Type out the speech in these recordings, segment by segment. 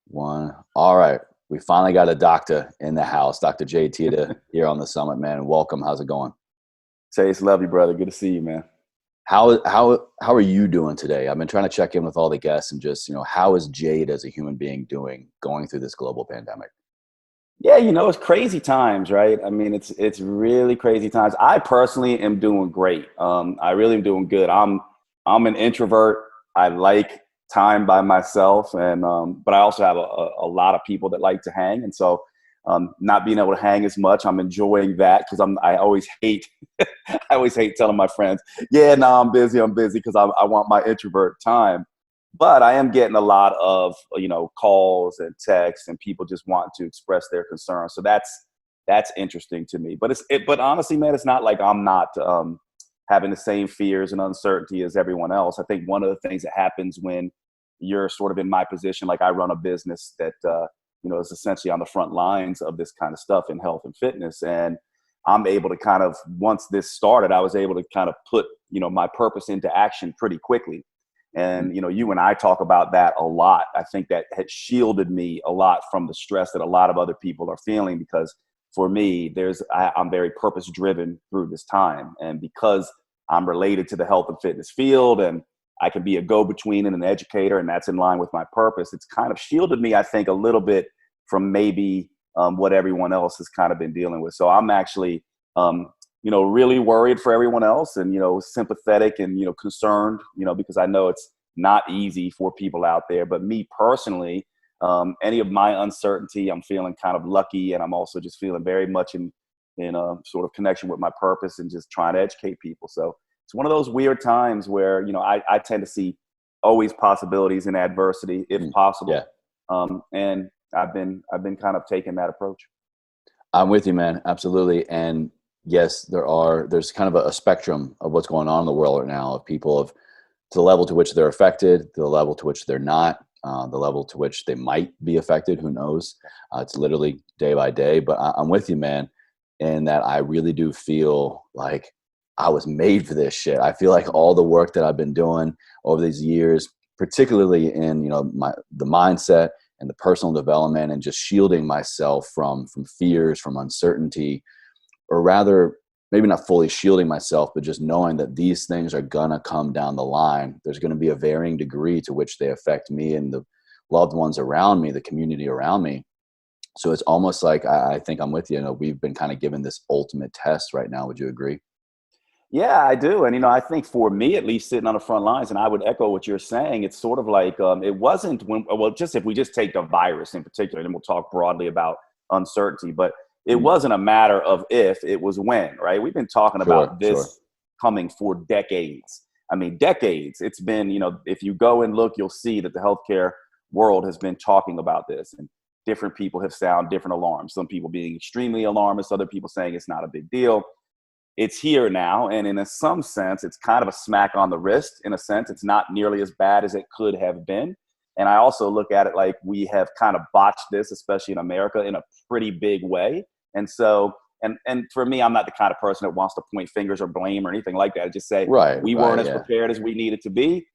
One. All right. We finally got a doctor in the house, Dr. Jade Teta here on the summit, man. Welcome. How's it going? Chase, love you, brother. Good to see you, man. How are you doing today? I've been trying to check in with all the guests and just, how is Jade as a human being doing going through this global pandemic? Yeah, it's crazy times, right? I mean, it's really crazy times. I personally am doing great. I really am doing good. I'm an introvert. I like time by myself, and but I also have a lot of people that like to hang, and so not being able to hang as much, I'm enjoying that because I always hate I always hate telling my friends, yeah, no, I'm busy because I want my introvert time. But I am getting a lot of calls and texts and people just want to express their concerns. So that's interesting to me. But honestly, man, it's not like I'm not having the same fears and uncertainty as everyone else. I think one of the things that happens when you're sort of in my position, like I run a business that is essentially on the front lines of this kind of stuff in health and fitness, and I'm able to kind of, once this started, I was able to kind of put my purpose into action pretty quickly. And, you and I talk about that a lot. I think that had shielded me a lot from the stress that a lot of other people are feeling, because for me, I'm very purpose driven through this time. And because I'm related to the health and fitness field, and I can be a go-between and an educator, and that's in line with my purpose, it's kind of shielded me, I think, a little bit from maybe what everyone else has kind of been dealing with. So I'm actually, really worried for everyone else, and, sympathetic and, concerned, because I know it's not easy for people out there. But me personally, any of my uncertainty, I'm feeling kind of lucky. And I'm also just feeling very much in a sort of connection with my purpose and just trying to educate people. So it's one of those weird times where, I tend to see always possibilities in adversity, if possible. Yeah. And I've been kind of taking that approach. I'm with you, man. Absolutely. And yes, there's kind of a spectrum of what's going on in the world right now, of people to the level to which they're affected, to the level to which they're not, the level to which they might be affected. Who knows? It's literally day by day. But I'm with you, man, in that I really do feel like I was made for this shit. I feel like all the work that I've been doing over these years, particularly in the mindset and the personal development, and just shielding myself from fears, from uncertainty, or rather maybe not fully shielding myself, but just knowing that these things are going to come down the line. There's going to be a varying degree to which they affect me and the loved ones around me, the community around me. So it's almost like I think I'm with you. We've been kind of given this ultimate test right now. Would you agree? Yeah, I do. And, I think for me, at least sitting on the front lines, and I would echo what you're saying, it's sort of like it wasn't just if we just take the virus in particular, and we'll talk broadly about uncertainty, but it wasn't a matter of if, it was when, right? We've been talking about Sure. this coming for decades. I mean, decades. It's been, if you go and look, you'll see that the healthcare world has been talking about this, and different people have sounded different alarms. Some people being extremely alarmist, other people saying it's not a big deal. It's here now, and in some sense, it's kind of a smack on the wrist. In a sense, it's not nearly as bad as it could have been. And I also look at it like we have kind of botched this, especially in America, in a pretty big way. And so, and for me, I'm not the kind of person that wants to point fingers or blame or anything like that. I just say we weren't as Yeah. prepared as we needed to be.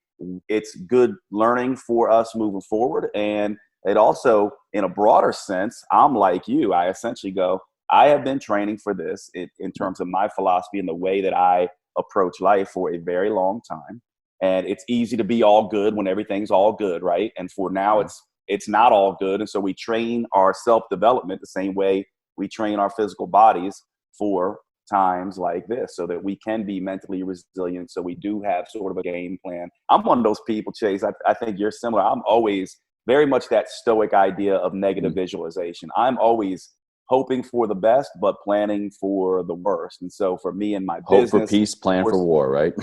It's good learning for us moving forward. And it also, in a broader sense, I'm like you. I essentially go, I have been training for this in terms of my philosophy and the way that I approach life for a very long time. And it's easy to be all good when everything's all good, right? And for now, it's not all good. And so we train our self-development the same way we train our physical bodies for times like this, so that we can be mentally resilient. So we do have sort of a game plan. I'm one of those people, Chase. I think you're similar. I'm always very much that stoic idea of negative visualization. I'm always hoping for the best, but planning for the worst. And so for me and my Hope for business, peace, plan for war, right?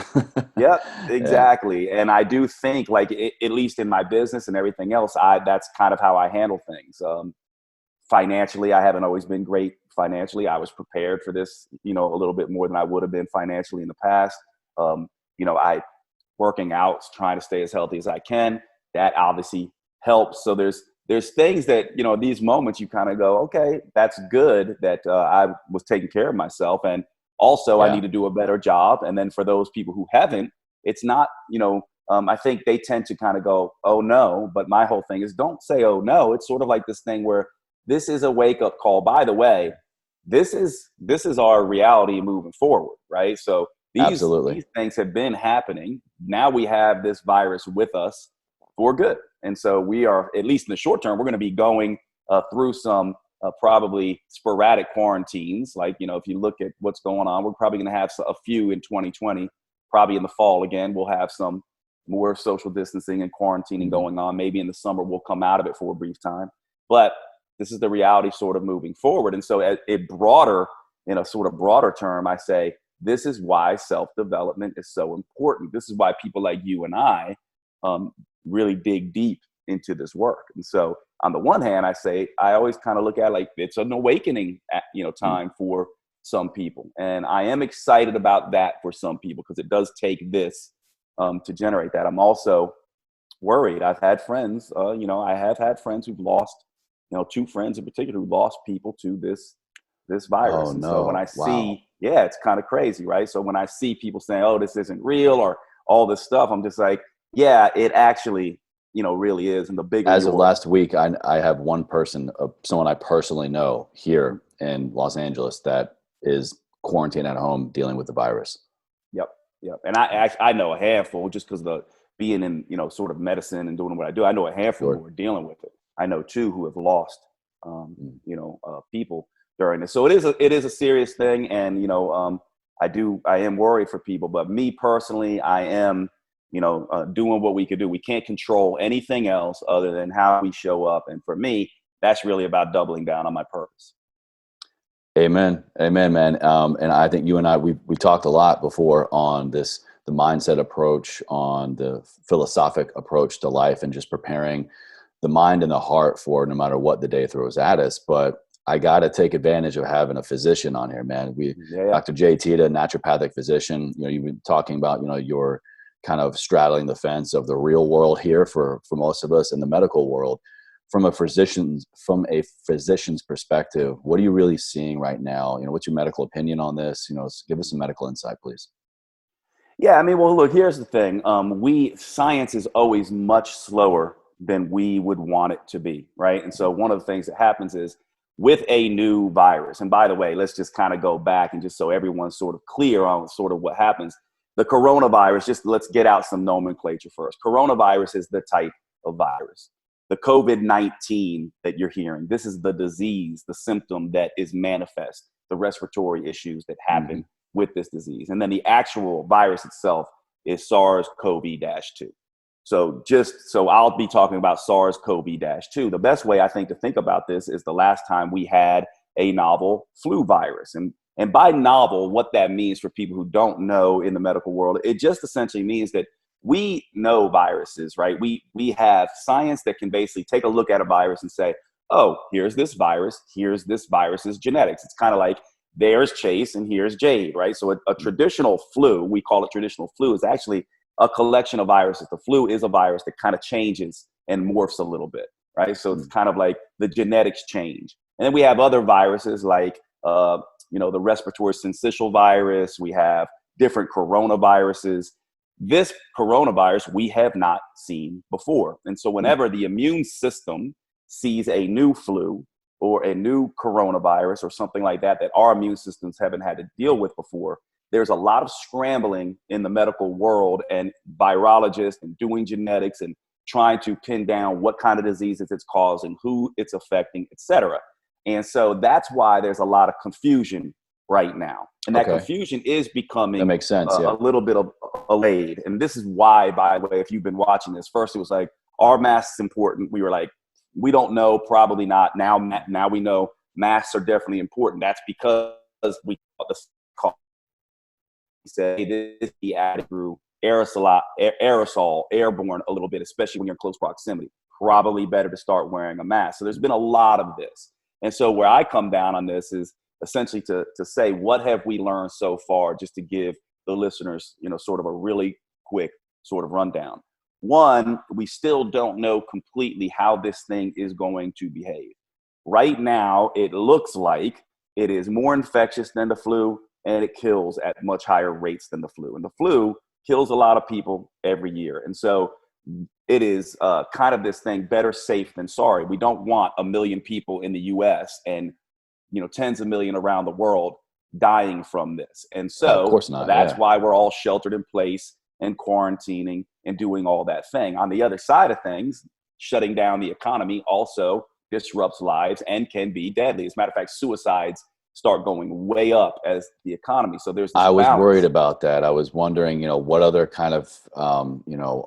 yeah, Yeah. exactly. And I do think, like, at least in my business and everything else, that's kind of how I handle things. Financially, I haven't always been great financially. I was prepared for this, a little bit more than I would have been financially in the past. I working out, trying to stay as healthy as I can. That obviously helps. So there's things that, these moments you kind of go, okay, that's good that I was taking care of myself. And also I Yeah. need to do a better job. And then for those people who haven't, it's not, I think they tend to kind of go, oh no. But my whole thing is, don't say, oh no. It's sort of like this thing where this is a wake up call. By the way, this is our reality moving forward, right? So Absolutely. these things have been happening. Now we have this virus with us for good. And so we are, at least in the short term, we're going to be going through some probably sporadic quarantines. Like, if you look at what's going on, we're probably going to have a few in 2020, probably in the fall again. We'll have some more social distancing and quarantining going on. Maybe in the summer we'll come out of it for a brief time. But this is the reality sort of moving forward. And so in a sort of broader term, I say, this is why self-development is so important. This is why people like you and I really dig deep into this work. And so on the one hand, I say, I always kind of look at like it's an awakening time for some people. And I am excited about that for some people, because it does take this to generate that. I'm also worried. I've had friends, I have had friends who've lost, two friends in particular who lost people to this virus. Oh And so when I no. Wow. see, yeah, it's kind of crazy, right? So when I see people saying, oh, this isn't real or all this stuff, I'm just like, yeah, it actually, really is. And the bigger As of last week, I have one person, someone I personally know here in Los Angeles, that is quarantined at home dealing with the virus. Yep. Yep. And I know a handful, just because of the being in, sort of medicine and doing what I do. I know a handful Sure. who are dealing with it. I know two who have lost, people during this. So it is a serious thing. And, I am worried for people, but me personally, I am, doing what we could do. We can't control anything else other than how we show up. And for me, that's really about doubling down on my purpose. Amen. Amen, man. And I think you and I, we talked a lot before on the mindset approach, on the philosophic approach to life, and just preparing the mind and the heart for no matter what the day throws at us. But I got to take advantage of having a physician on here, man. Yeah. Dr. Jade Teta, naturopathic physician, you've been talking about, your kind of straddling the fence of the real world here for most of us in the medical world. From a physician's perspective, what are you really seeing right now? What's your medical opinion on this? Give us some medical insight, please. Yeah, I mean, well, look, here's the thing. Science is always much slower than we would want it to be, right? And so one of the things that happens is with a new virus, and by the way, let's just kind of go back and just so everyone's sort of clear on sort of what happens. The coronavirus, just let's get out some nomenclature first. Coronavirus is the type of virus. The COVID-19 that you're hearing, this is the disease, the symptom that is manifest, the respiratory issues that happen with this disease. And then the actual virus itself is SARS-CoV-2. So I'll be talking about SARS-CoV-2. The best way I think to think about this is the last time we had a novel flu virus. And by novel, what that means for people who don't know in the medical world, it just essentially means that we know viruses, right? We have science that can basically take a look at a virus and say, oh, here's this virus's genetics. It's kind of like there's Chase and here's Jade, right? So a traditional flu, we call it traditional flu, is actually a collection of viruses. The flu is a virus that kind of changes and morphs a little bit, right? So it's kind of like the genetics change. And then we have other viruses like, the respiratory syncytial virus. We have different coronaviruses. This coronavirus we have not seen before. And so whenever the immune system sees a new flu or a new coronavirus or something like that our immune systems haven't had to deal with before, there's a lot of scrambling in the medical world and virologists and doing genetics and trying to pin down what kind of diseases it's causing, who it's affecting, et cetera. And so that's why there's a lot of confusion right now. And that confusion is becoming that makes sense, a little bit of allayed. And this is why, by the way, if you've been watching this, first it was like, are masks important? We were like, we don't know, probably not. Now we know masks are definitely important. That's because we thought this call. He said, hey, this be added through aerosol, airborne a little bit, especially when you're in close proximity. Probably better to start wearing a mask. So there's been a lot of this. And so where I come down on this is essentially to say, what have we learned so far, just to give the listeners, sort of a really quick sort of rundown. One, we still don't know completely how this thing is going to behave. Right now, it looks like it is more infectious than the flu, and it kills at much higher rates than the flu. And the flu kills a lot of people every year. And so it is kind of this thing, better safe than sorry. We don't want 1 million people in the US and, tens of millions around the world dying from this. And Of so course not. that's Yeah. why we're all sheltered in place and quarantining and doing all that thing. On the other side of things, shutting down the economy also disrupts lives and can be deadly. As a matter of fact, suicides start going way up as the economy. So there's this I was worried balance. about that. I was wondering, what other kind of,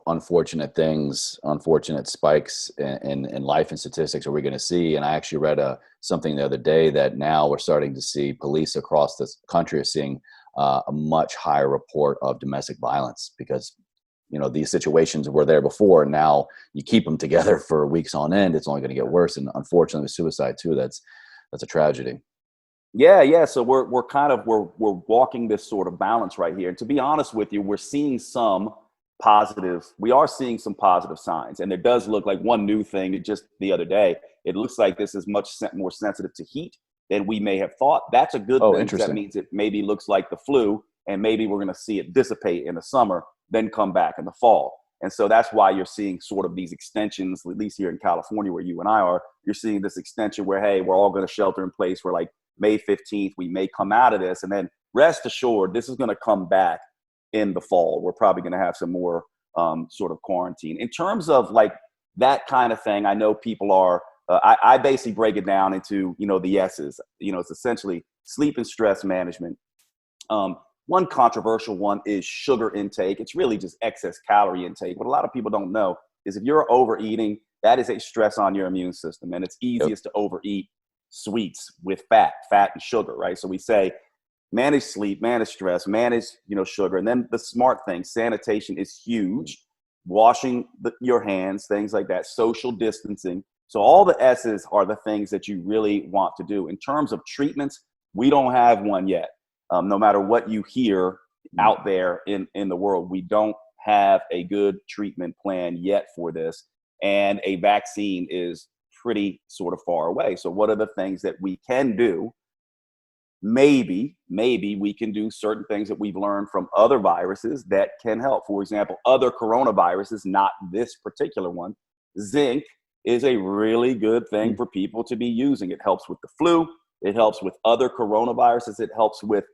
unfortunate things, unfortunate spikes in life and statistics are we going to see? And I actually read something the other day that now we're starting to see police across this country are seeing a much higher report of domestic violence because, these situations were there before. And now you keep them together for weeks on end. It's only going to get worse. And unfortunately, with suicide too, that's a tragedy. Yeah. So we're walking this sort of balance right here. And to be honest with you, we are seeing some positive signs. And there does look like one new thing just the other day. It looks like this is much more sensitive to heat than we may have thought. That's a good Oh, thing. 'Cause that interesting. means it maybe looks like the flu, and maybe we're going to see it dissipate in the summer, then come back in the fall. And so that's why you're seeing sort of these extensions, at least here in California where you and I are, you're seeing this extension where, hey, we're all going to shelter in place for like May 15th, we may come out of this. And then rest assured, this is going to come back in the fall. We're probably going to have some more sort of quarantine. In terms of like that kind of thing, I know people are, I basically break it down into, the S's. It's essentially sleep and stress management. One controversial one is sugar intake. It's really just excess calorie intake. What a lot of people don't know is if you're overeating, that is a stress on your immune system. And it's easiest to overeat sweets with fat and sugar, right? So we say manage sleep, manage stress, manage, sugar. And then the smart thing, sanitation is huge. Washing your hands, things like that, social distancing. So all the S's are the things that you really want to do. In terms of treatments, we don't have one yet. No matter what you hear out there in the world, we don't have a good treatment plan yet for this. And a vaccine is pretty sort of far away. So what are the things that we can do? Maybe we can do certain things that we've learned from other viruses that can help. For example, other coronaviruses, not this particular one. Zinc is a really good thing for people to be using. It helps with the flu. It helps with other coronaviruses. It helps with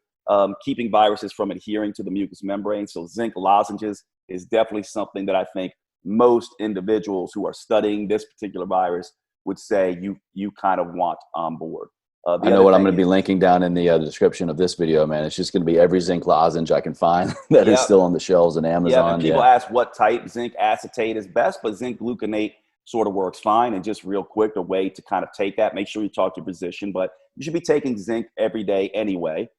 keeping viruses from adhering to the mucous membrane. So zinc lozenges is definitely something that I think most individuals who are studying this particular virus would say you kind of want on board. I know what I'm going to be linking down in the description of this video, man. It's just going to be every zinc lozenge I can find that is still on the shelves in Amazon. Yeah, and people ask what type. Zinc acetate is best, but zinc gluconate sort of works fine. And just real quick, the way to kind of take that, make sure you talk to your physician, but you should be taking zinc every day anyway.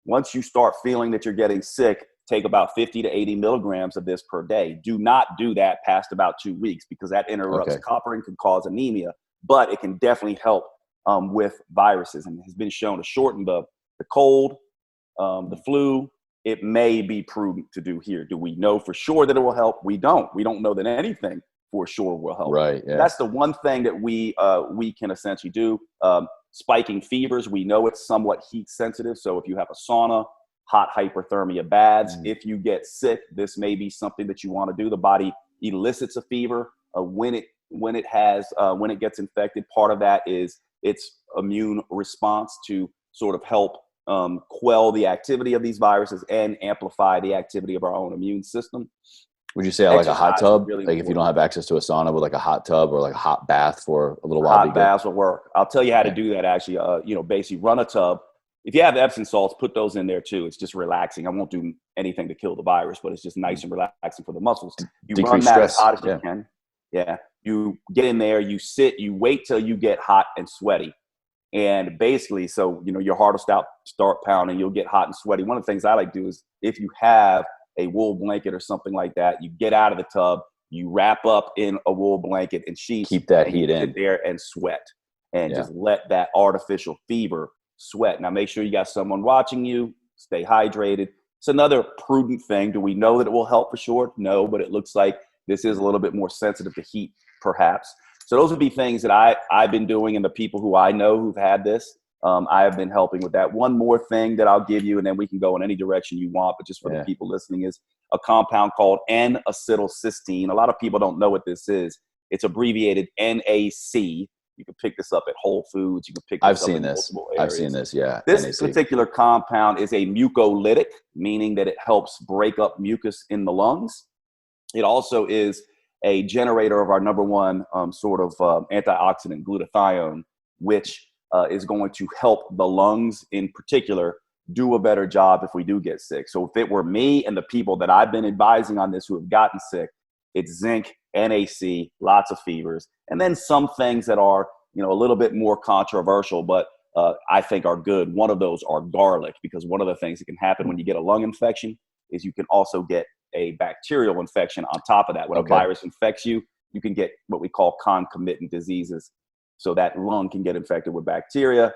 Once you start feeling that you're getting sick, take about 50 to 80 milligrams of this per day. Do not do that past about 2 weeks because that interrupts copper and can cause anemia, but it can definitely help with viruses and has been shown to shorten the cold, the flu. It may be prudent to do here. Do we know for sure that it will help? We don't. We don't know that anything for sure will help. Right. Yeah. That's the one thing that we can essentially do. Spiking fevers, we know it's somewhat heat sensitive. So if you have a sauna, hot hyperthermia baths, if you get sick, this may be something that you want to do. The body elicits a fever when it gets infected. Part of that is its immune response to sort of help quell the activity of these viruses and amplify the activity of our own immune system. Would you say like a hot tub? Really like if you don't have access to a sauna, with like a hot tub or like a hot bath for a little while? Hot baths will work. I'll tell you how to do that actually. Basically run a tub. If you have Epsom salts, put those in there too. It's just relaxing. I won't do anything to kill the virus, but it's just nice and relaxing for the muscles. You run that as hot as you can. Yeah. You get in there, you sit, you wait till you get hot and sweaty. And basically, so, your heart will start pounding, you'll get hot and sweaty. One of the things I like to do is if you have a wool blanket or something like that, you get out of the tub, you wrap up in a wool blanket and sheets. Keep that heat in. Sit there and sweat and just let that artificial fever sweat. Now, make sure you got someone watching you, stay hydrated. It's another prudent thing. Do we know that it will help for sure? No, but it looks like this is a little bit more sensitive to heat, perhaps. So those would be things that I've been doing, and the people who I know who've had this, I have been helping with that. One more thing that I'll give you, and then we can go in any direction you want, but just for the people listening, is a compound called N-acetylcysteine. A lot of people don't know what this is. It's abbreviated NAC. You can pick this up at Whole Foods. You can pick this up in multiple areas. I've seen this, yeah. This NAC. particular compound is a mucolytic, meaning that it helps break up mucus in the lungs. It also is a generator of our number one antioxidant, glutathione, which is going to help the lungs in particular do a better job if we do get sick. So if it were me and the people that I've been advising on this who have gotten sick, it's zinc, NAC, lots of fevers, and then some things that are, a little bit more controversial, but I think are good. One of those are garlic, because one of the things that can happen when you get a lung infection is you can also get a bacterial infection on top of that. When a virus infects you, you can get what we call concomitant diseases. So that lung can get infected with bacteria.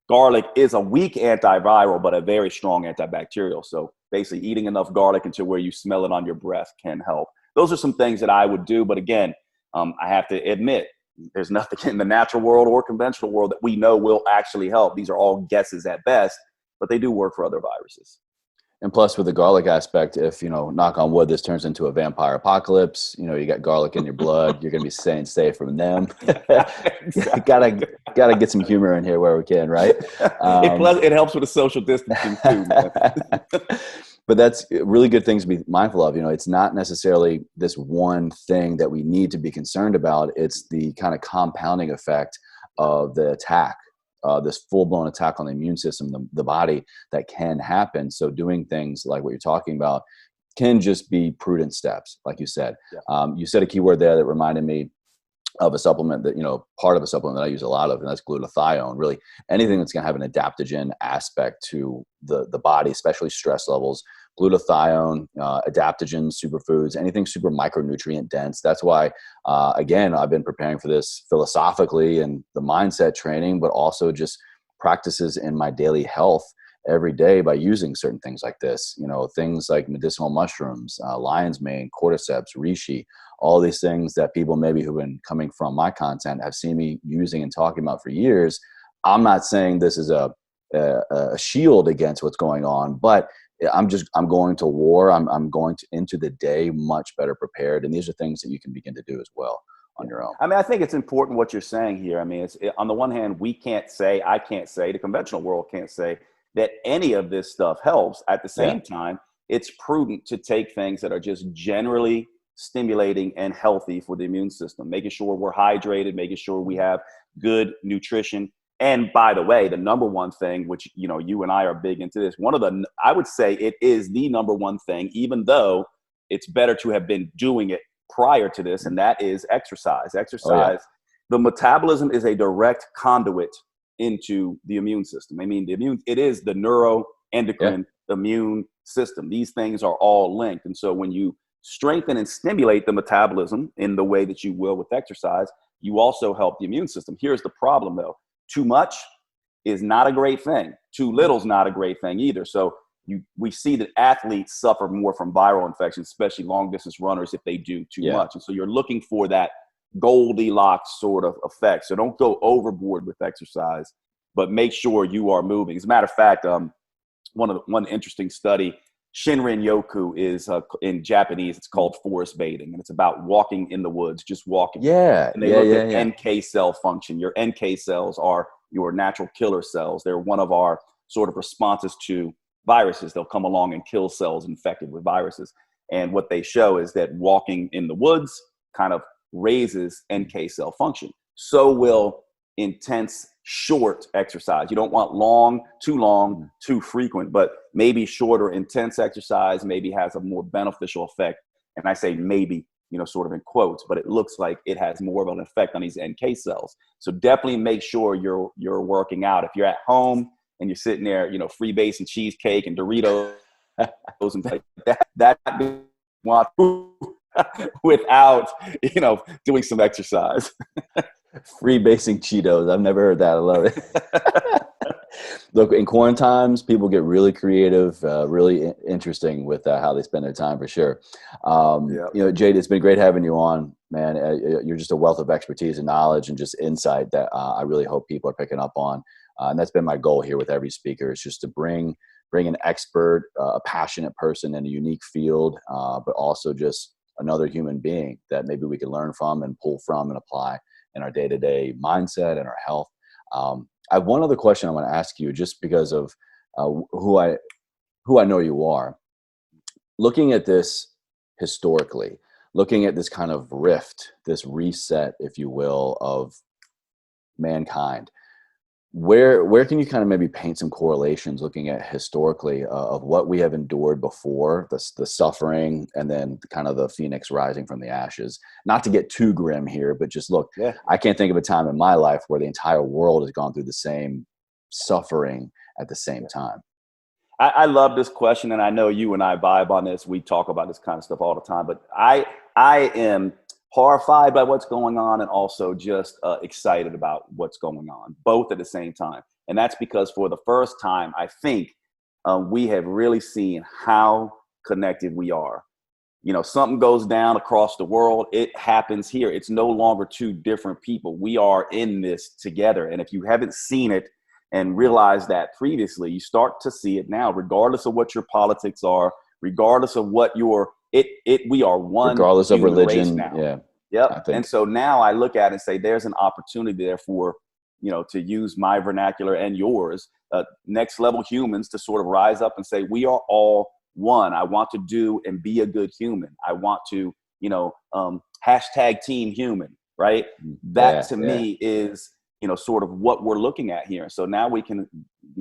Garlic is a weak antiviral, but a very strong antibacterial. So basically eating enough garlic until where you smell it on your breath can help. Those are some things that I would do. But again, I have to admit, there's nothing in the natural world or conventional world that we know will actually help. These are all guesses at best, but they do work for other viruses. And plus with the garlic aspect, if, knock on wood, this turns into a vampire apocalypse, you got garlic in your blood, you're going to be staying safe from them. Gotta get some humor in here where we can, right? It helps with the social distancing too, man. But that's really good things to be mindful of. It's not necessarily this one thing that we need to be concerned about. It's the kind of compounding effect of the attack. This full-blown attack on the immune system, the body, that can happen. So doing things like what you're talking about can just be prudent steps, like you said. Yeah. You said a key word there that reminded me of a supplement that, part of a supplement that I use a lot of, and that's glutathione. Really anything that's going to have an adaptogen aspect to the body, especially stress levels. Glutathione, adaptogens, superfoods, anything super micronutrient dense. That's why, again, I've been preparing for this philosophically and the mindset training, but also just practices in my daily health every day by using certain things like this. Things like medicinal mushrooms, lion's mane, cordyceps, reishi, all these things that people maybe who've been coming from my content have seen me using and talking about for years. I'm not saying this is a shield against what's going on, but I'm going to war. I'm going into the day much better prepared. And these are things that you can begin to do as well on your own. I mean, I think it's important what you're saying here. I mean, on the one hand, I can't say, the conventional world can't say that any of this stuff helps. At the same time, it's prudent to take things that are just generally stimulating and healthy for the immune system, making sure we're hydrated, making sure we have good nutrition. And by the way, the number one thing, which, you and I are big into this, I would say it is the number one thing, even though it's better to have been doing it prior to this, and that is exercise. The metabolism is a direct conduit into the immune system. I mean, it is the neuroendocrine immune system. These things are all linked. And so when you strengthen and stimulate the metabolism in the way that you will with exercise, you also help the immune system. Here's the problem though. Too much is not a great thing. Too little is not a great thing either. So we see that athletes suffer more from viral infections, especially long distance runners, if they do too much. And so you're looking for that Goldilocks sort of effect. So don't go overboard with exercise, but make sure you are moving. As a matter of fact, one interesting study, Shinrin Yoku is in Japanese. It's called forest bathing, and it's about walking in the woods, just walking. And they look at NK cell function. Your NK cells are your natural killer cells. They're one of our sort of responses to viruses. They'll come along and kill cells infected with viruses. And what they show is that walking in the woods kind of raises NK cell function. So will intense, short exercise. You don't want long, too frequent, but maybe shorter, intense exercise maybe has a more beneficial effect. And I say maybe, sort of in quotes, but it looks like it has more of an effect on these NK cells. So definitely make sure you're working out. If you're at home and you're sitting there, freebasing cheesecake and Doritos and things like that want without, doing some exercise. Freebasing Cheetos. I've never heard that. I love it. Look, in quarantine times, people get really creative, really interesting with how they spend their time for sure. Jade, it's been great having you on, man. You're just a wealth of expertise and knowledge and just insight that I really hope people are picking up on. And that's been my goal here with every speaker, is just to bring an expert, a passionate person in a unique field, but also just another human being that maybe we can learn from and pull from and apply in our day-to-day mindset and our health. I have one other question I want to ask you, just because of who I know you are. Looking at this historically, looking at this kind of rift, this reset, if you will, of mankind, where can you kind of maybe paint some correlations, looking at historically, of what we have endured before, the suffering, and then kind of the phoenix rising from the ashes? Not to get too grim here, but just look, Yeah. I can't think of a time in my life where the entire world has gone through the same suffering at the same time. I love this question, and I know you and I vibe on this. We talk about this kind of stuff all the time, but I am horrified by what's going on, and also just excited about what's going on, both at the same time. And that's because for the first time, I think we have really seen how connected we are. You know, something goes down across the world, it happens here. It's no longer two different people. We are in this together. And if you haven't seen it and realized that previously, you start to see it now, regardless of what your politics are, regardless of what we are one, regardless of religion. Now. Yeah. Yep. And so now I look at it and say, there's an opportunity there for, to use my vernacular and yours, next level humans, to sort of rise up and say, we are all one. I want to do and be a good human. I want to, hashtag team human, right? That to me is, sort of what we're looking at here. So now we can,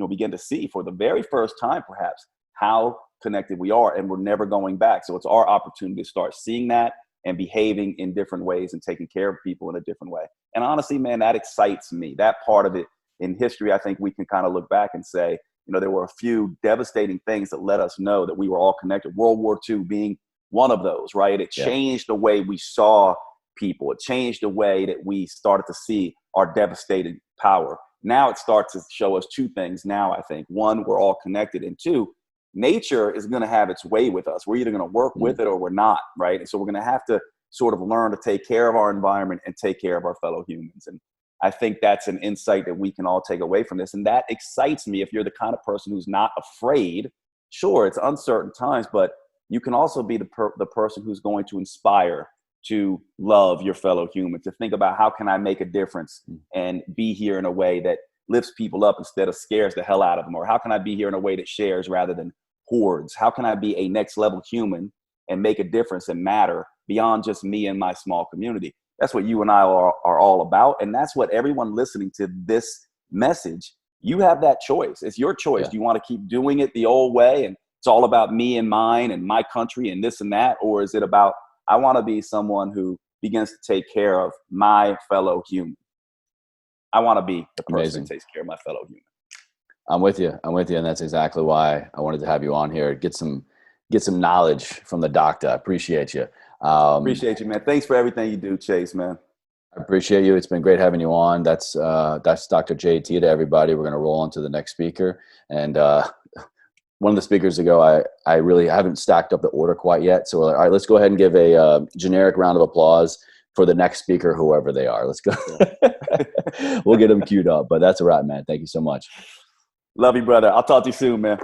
begin to see for the very first time, perhaps, how connected we are, and we're never going back. So it's our opportunity to start seeing that and behaving in different ways and taking care of people in a different way. And honestly, man, that excites me. That part of it in history, I think we can kind of look back and say, there were a few devastating things that let us know that we were all connected. World War II being one of those, right? It changed the way we saw people. It changed the way that we started to see our devastated power. Now it starts to show us two things now, I think. One, we're all connected. And two, nature is going to have its way with us. We're either going to work with it or we're not, right? And so we're going to have to sort of learn to take care of our environment and take care of our fellow humans. And I think that's an insight that we can all take away from this. And that excites me. If you're the kind of person who's not afraid, sure, it's uncertain times, but you can also be the person who's going to inspire to love your fellow human, to think about how can I make a difference and be here in a way that lifts people up instead of scares the hell out of them? Or how can I be here in a way that shares rather than hoards? How can I be a next level human and make a difference and matter beyond just me and my small community? That's what you and I are all about. And that's what everyone listening to this message, you have that choice. It's your choice. Do you want to keep doing it the old way and it's all about me and mine and my country and this and that? Or is it about, I want to be someone who begins to take care of my fellow human? I want to be the person that takes care of my fellow human. I'm with you. And that's exactly why I wanted to have you on here. Get some knowledge from the doctor. I appreciate you. Appreciate you, man. Thanks for everything you do, Chase, man. I appreciate you. It's been great having you on. That's Dr. Jade Teta, everybody. We're going to roll on to the next speaker. And one of the speakers ago, I haven't stacked up the order quite yet. So, all right, let's go ahead and give a generic round of applause for the next speaker, whoever they are. Let's go. We'll get them queued up. But that's a wrap, man. Thank you so much. Love you, brother. I'll talk to you soon, man.